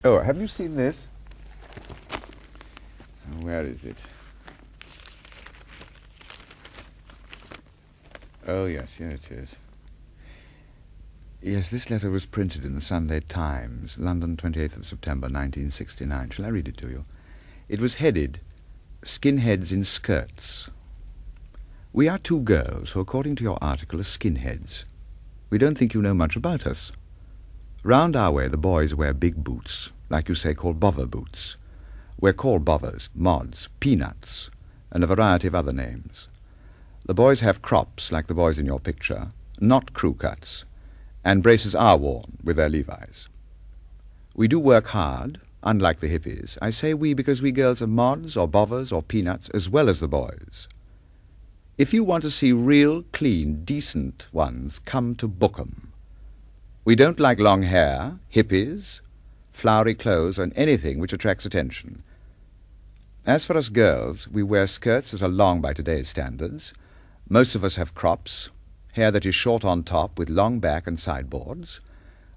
Oh, have you seen this? Where is it? Oh, yes, here it is. Yes, this letter was printed in the Sunday Times, London, 28th of September, 1969. Shall I read it to you? It was headed, Skinheads in Skirts. We are two girls who, according to your article, are skinheads. We don't think you know much about us. Round our way, the boys wear big boots, like you say, called bother boots. We're called bothers, mods, peanuts, and a variety of other names. The boys have crops, like the boys in your picture, not crew cuts, and braces are worn with their Levi's. We do work hard, unlike the hippies. I say we because we girls are mods or bothers or peanuts as well as the boys. If you want to see real, clean, decent ones, come to Bookham. We don't like long hair, hippies, flowery clothes, and anything which attracts attention. As for us girls, we wear skirts that are long by today's standards. Most of us have crops, hair that is short on top with long back and sideboards.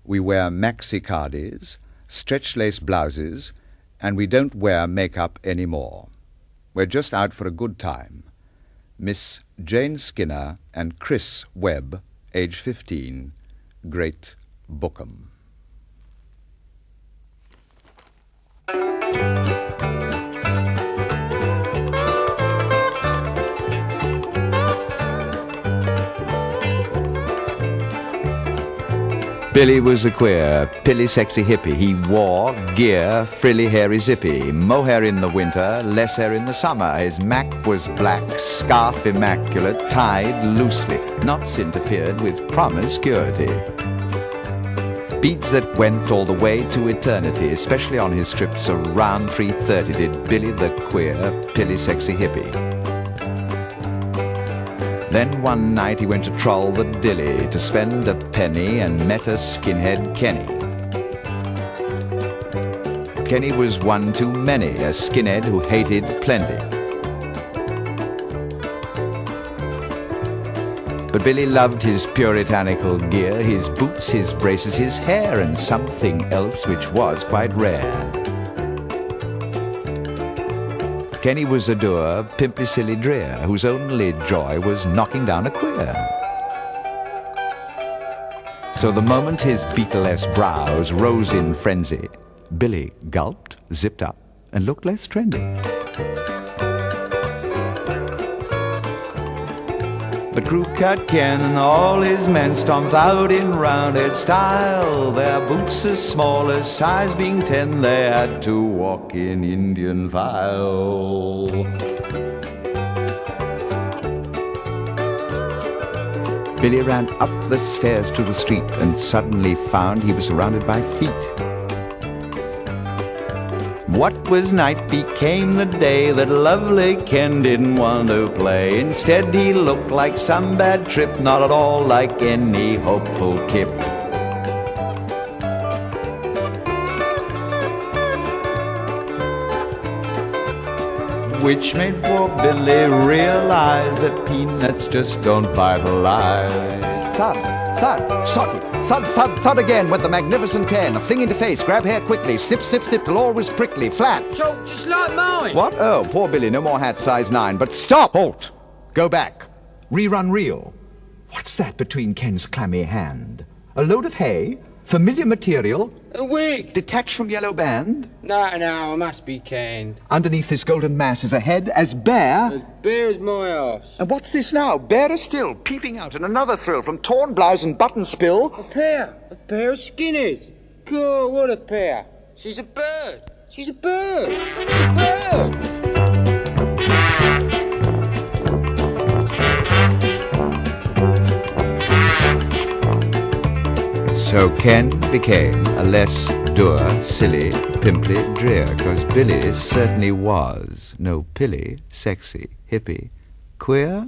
We wear maxi cardis, stretch-lace blouses, and we don't wear makeup any more. We're just out for a good time. Miss Jane Skinner and Chris Webb, age 15, Great Bookham. Billy was a queer, pilly sexy hippie. He wore gear, frilly hairy zippy, mohair in the winter, less hair in the summer. His mac was black, scarf immaculate, tied loosely, knots interfered with promiscuity. Beads that went all the way to eternity, especially on his trips around 3:30 did Billy the queer, pilly sexy hippie. Then one night he went to troll the dilly to spend a penny and met a skinhead Kenny. Kenny was one too many, a skinhead who hated plenty. But Billy loved his puritanical gear, his boots, his braces, his hair, and something else which was quite rare. Kenny was a dour, pimply silly drear, whose only joy was knocking down a queer. So the moment his beetleless brows rose in frenzy, Billy gulped, zipped up, and looked less trendy. But crew-cut Ken and all his men stomped out in roundhead style. Their boots as small as size being 10, they had to walk in Indian file. Billy ran up the stairs to the street and suddenly found he was surrounded by feet. What was night became the day that lovely Ken didn't want to play. Instead he looked like some bad trip, not at all like any hopeful kip. Which made poor Billy realize that peanuts just don't vitalize. Thud, thud, socky, thud, thud, thud again went the magnificent 10. A thing into face, grab hair quickly, snip, snip, snip till all was prickly, flat. So, just like mine. What? Oh, poor Billy, no more hat size 9. But stop! Halt! Go back. Rerun reel. What's that between Ken's clammy hand? A load of hay? Familiar material? A wig. Detached from yellow band? No, I must be canned. Underneath this golden mass is a head as bare As my ass. And what's this now? Barer still, peeping out in another thrill from torn blouse and button spill. A pair of skinnies. God, what a pair. She's a bird. She's a bird. A bird. So Ken became a less dour, silly, pimply drear, 'cause Billy certainly was no pilly, sexy, hippie, queer.